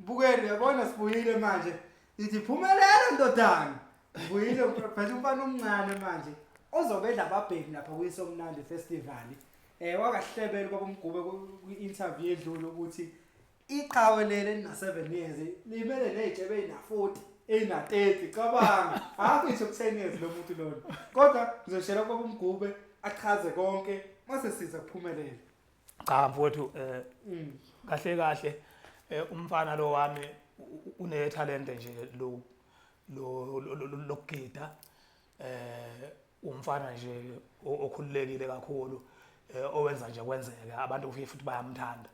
Bukeli uyabona sibuyile manje. Ithi phumelela ndodana. Ubuyile phela umfana omncane manje. Ozobedla ababheki lapha kuyisomnandi festival. Wakahlebela baba uMgube ku-interview edlule ukuthi iqhawe lele lina 7 years limele nejebe ezina 40 ezina 30 cabanga akusho ku10 years lo muntu lona kodwa ngizoshela baba uMgube achaze konke mase siza kuphumelela. Cha mfowethu kahle umfana lo wami une talent nje lokugida umfana nje okhululekile kakhulu owenza nje kwenzeke abantu ufike futhi bayamthanda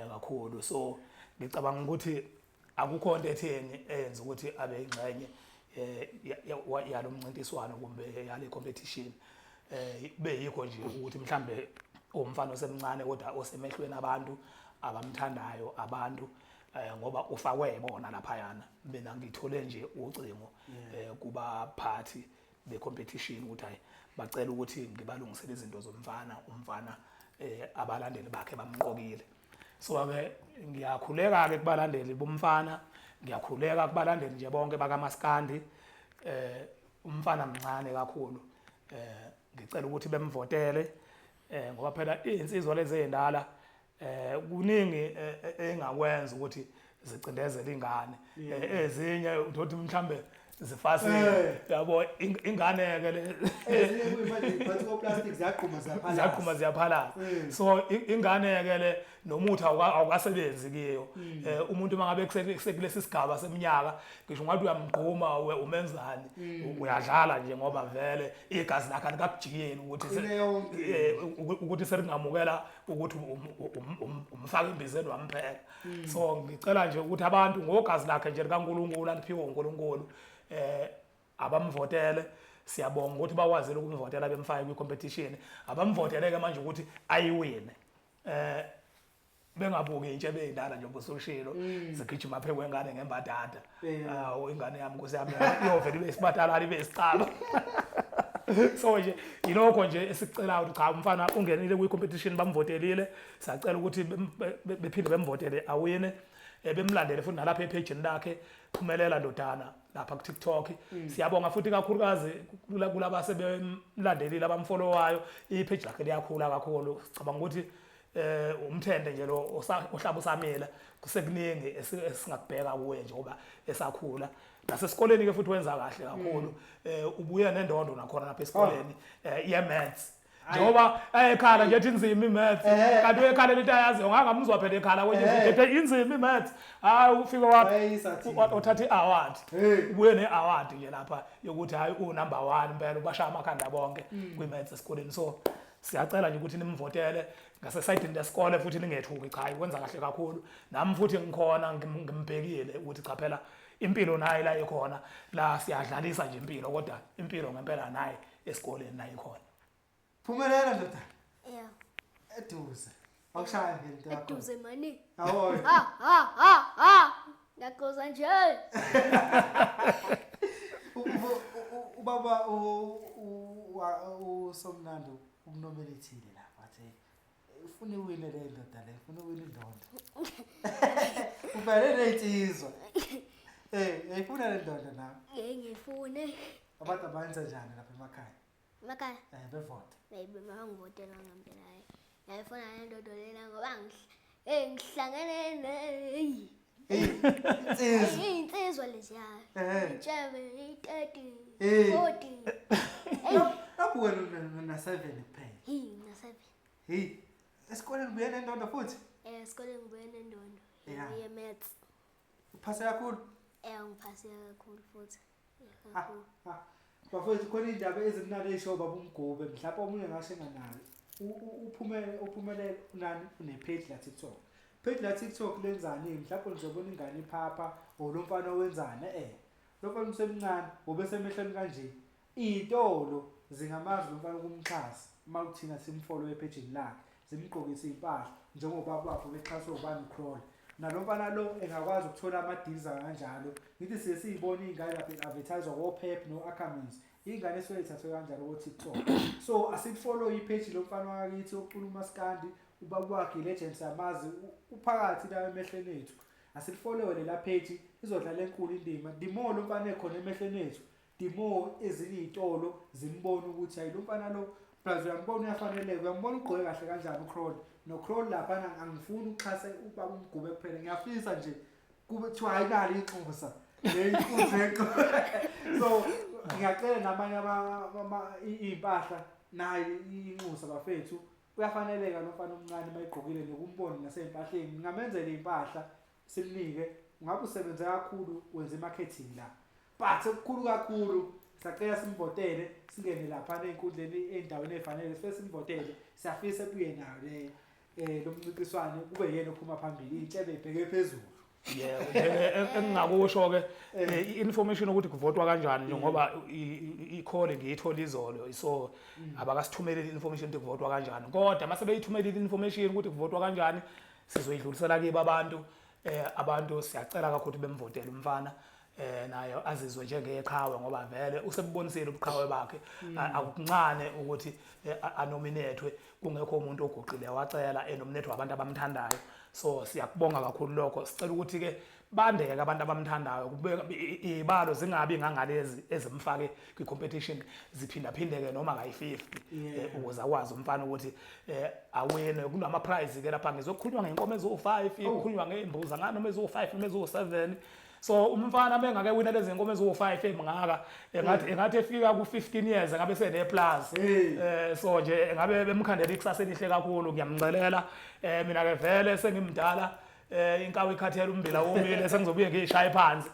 kakhulu so ngicabanga ukuthi akukho into etheni eyenza ukuthi abe ingxenye yalomncintiswano kumbe yale competition kube yikho nje ukuthi mhlambe umfana osemncane kodwa osemehlweni abantu abamthandayo abantu ngoba ufakwe bona lapha yana mina ngithole nje ucingo kubaphathi becompetition ukuthi hayi bacela ukuthi ngibalungisele izinto zomfana umfana abalandeli bakhe bamqokile so ke ngiyakhuleka ke kubalandeli bomfana ngiyakhuleka kubalandeli nje bonke bakaMaskandi umfana mncane kakhulu ngicela ukuthi bemvotele ngoba phela insizwa lezi ezindala kuningi engakwenza ukuthi zicindezele ingane ezinye uthi mhlambe zifasile yabo ingane ke le ezinye kuyimanje bathi plastic ziyaqhuma ziyaphala so ingane ke le nomuthi awukasebenzi kiyo umuntu mangabe kusekulesi sigaba seminyaka ngisho ngathi uyamgquma umenzani uyadlala nje ngoba vele igazi lakhe likakujiyeni ukuthi selingamukela ukuthi umfaka imbizeni wampheka so ngicela nje ukuthi abantu ngogazi lakhe nje likaNkulunkulu aliphiwe uNkulunkulu abamvotele siyabonga ukuthi bakwazile ukumvotela bemfake kwi-competition abamvoteleke manje ukuthi ayiwine bengabuki intshebe ezindala nje obusoshilo zigijima aphe kwengane ngembadada ingane yami Nkosi yami yovela ibe isibatalala ibe isicaba so nje yilokho nje esicela ukuthi cha umfana ungenile kwi-competition bamvotelile siyacela ukuthi bephinde bemvotele awine bemlandele futhi nalapha epage lakhe phumelela ndodana lapha ku TikTok siyabonga futhi kakhulukazi kulaba sebemlandelile abamfollowayo ipage lakhe liyakhula kakhulu sicabanga ukuthi umthende nje lo ohlaba usamela kusekuningi esingakubheka kuwe nje ngoba esakhula nasesikoleni ke futhi wenza kahle kakhulu ubuye nendondo nakhona lapha esikoleni ye-maths njengoba ekhala nje ethi inzima i-maths kanti uyekhala lento ayazi ungangamuzwa phela ekhala kwenye inzima i-maths hayi ufike wathatha i-award ubuye ne-award nje lapha yokuthi hayi u-number 1 impela ubashaya amakhanda bonke kwi-maths esikoleni so siyacela nje ukuthi nimvotele ngasesayidini lesikole futhi ningethuki cha ikwenza kahle kakhulu nami futhi ngikhona ngimbhekile ukuthi cha phela impilo nayo la ikhona la siyadlalisa nje impilo kodwa impilo ngempela naye esikoleni nayo ikhona. Phumelela ndoda. Yeah. Eduze. Awushaya ngento yakho. Eduze mani. Hawo. Ngakhoza nje. Ubaba uSomnandi ukunomelethile lapha athi ufuna uwine le ndoda le ufuna uwine indondo. Ufanele itsizwa. Ngifuna le ndondo na. Ngifune. Abantu abenza njani lapha emakhaya? Emakhaya. Bevote. Baby mangivotela ngempela hayi. Ngiyafuna le ndondo lena ngoba ngihlangene insizwa lesiya. Ijebe 30 40. Lapho wena na 7 kuphela. Na 7. Esikoleni ubuye nendondo futhi? Esikoleni ngibuye nendondo. Ye-maths. Uphase kakhulu? Ngiphase kakhulu futhi. Kakhulu. Bafowethu khona indaba ezimnandi eshow baba uMgube mhlawumbe omunye ngasho enganayo uphumelele unani une-page la TikTok. Page la TikTok lenzani mhlawumbe nizobona ingane iphapha lo mfana owenzani lo mfana usemncane obesemehlweni kanje izitolo zingamazi lo mfana ukumxhasa uma kuthina simfollow epage lakhe zimgqokisa impahla njengoba babo bexhaswa ubani Crawl nalo mfana lo engakwazi ukuthola ama deals kanjalo ngithi siyibona izingane lapha advertiser woPep noAckermans ingane eswethathwe kanjalo ku TikTok so asifollow ipage lo mfana wakithi ocula uMaskandi ubaba wakhe legends amazi uphakathi la emehlweni ethu asilifollowe lela page izodlala enkulu indima the more lo mfana ekhona emehlweni ethu the more ezinye izitolo zimbona ukuthi hayi lo mfana lo plus uyambona uyafaneleka uyambona ugqoke kahle kanjani uCroll noCroll lapha angifuni ukuxhasa ubaba uMgube kuphela ngiyafisa nje kube kuthiwa ayinali inxusa leyinkunzeko so ngiyacela namanye impahla nayi inxusa bafethu uyafaneleka lo mfana omncane mayigqokile nokumbona nasezimpahleni ngingamenzela impahla simnike ngabe usebenza kakhulu wenza marketing la but okukhulu kakhulu sacela simvotele singene lapha ezinkundleni endaweni efanele sifese simvotele siyafisa kuye nayo le lo mncintiswano kube yena ophuma phambili inhlebe ibheke phezulu yebo engingakusho ke i-information ukuthi kuvotwa kanjani njengoba i-call ngiyithola izolo so abakasithumeleli information ukuthi kuvotwa kanjani kodwa mase beyithumelile information ukuthi kuvotwa kanjani sizoyidlulisela kibo abantu siyacela kakhulu bemvotele umfana nayo azizwe njengeqhawe ngoba vele usebubonisile ubuqhawe bakhe akuncane ukuthi anominethwe kungekho umuntu oguqile wacela enomnetho wabantu abamthandayo so siyakubonga kakhulu lokho sicela ukuthi ke bandeke abantu abamthandayo kubeka izibalo zingabi ngangalezi ezimfake kwicompetition ziphinda phindeke noma kayi50 ukuze akwazi umfana ukuthi awine kunama prize ke lapha ngizokhulunywa ngenkomo ezo5 kukhulunywa ngeimbuza nganoma ezo5 noma ezo7 so umfana bengake wina lezi nkomo ezo5 emngaka engathi efika ku15 years ngabe sene plus so nje ngabe bemkhandela ikusasa elihle kakhulu ngiyamcelela mina ke vele sengimdala inkawu ikhathela umbila womile sengizobuye ngishaya phansi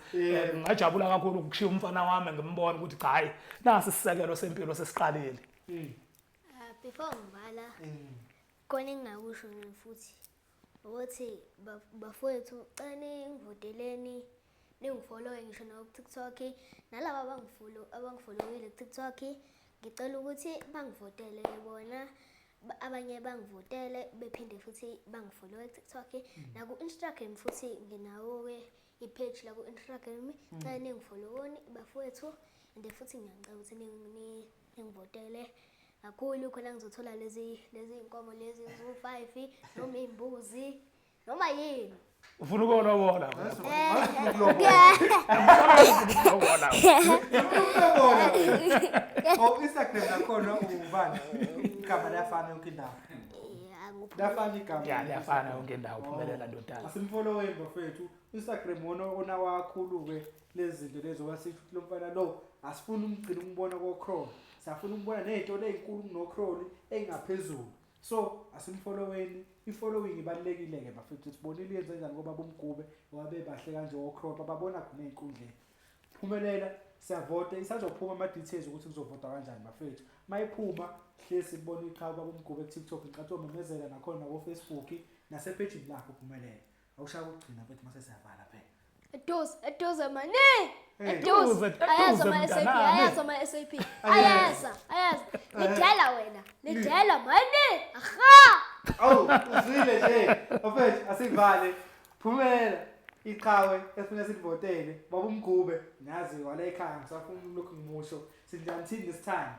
ngajabula kakhulu ukushiya umfana wami ngimbona ukuthi cha hayi nasi isisekelo sempilo sesiqalile before ngivala khona engingakusho futhi ukuthi bafowethu cane ngivoteleni ningifollowe ngisho na ku-TikTok nalabo abangifollowile ku-TikTok ngicela ukuthi bangivotele bona abanye bangivotele bephinde futhi bangifollowe ku-TikTok na ku-Instagram futhi nginawo ke i-page la ku-Instagram cela ningifollowoni bafowethu and futhi ngiyacela ukuthi ningivotele kakhulu khona ngizothola lezi inkomo lezi zo5 noma imbuzi noma yini ufuna ukubona bona Instagram nakhona ubani igama liyafana yonke indawo liyafana igama liyafana yonke indawo uphumelela ndodana asimfollowe bafethu Instagram ona wakhulu ke lezi zinto lezo wasithi lo mfana lo asifuni umgcina umbona koCroll siyafuna ukubona nezitolo ezinkulu kunoCroll engaphezulu so asimfolloweni ifollowing ibalekile ke bafethu sibonile yenze kanjani ngoba bomgube wabe bahle kanje oCroll babona khona ezinkundleni phumelela siyavota isazophuma ama details ukuthi kuzovotwa kanjani bafethu mayiphuma hlezi sibona iqhawe babomgube ku TikTok ngiqathi umemezela nakhona ku Facebook nase page lakho phumelela awushaya ukugcina mfethu mase siyavala phela Eduze mane eduze ayaza ama SAP ayaza lidala wena lidala mane aha uzile nje bafethu asivale phumelela iqhawe esifuna silivotele babomgube nazi wala ekhaya ngisafuna lokhu ngimusho sinjani this time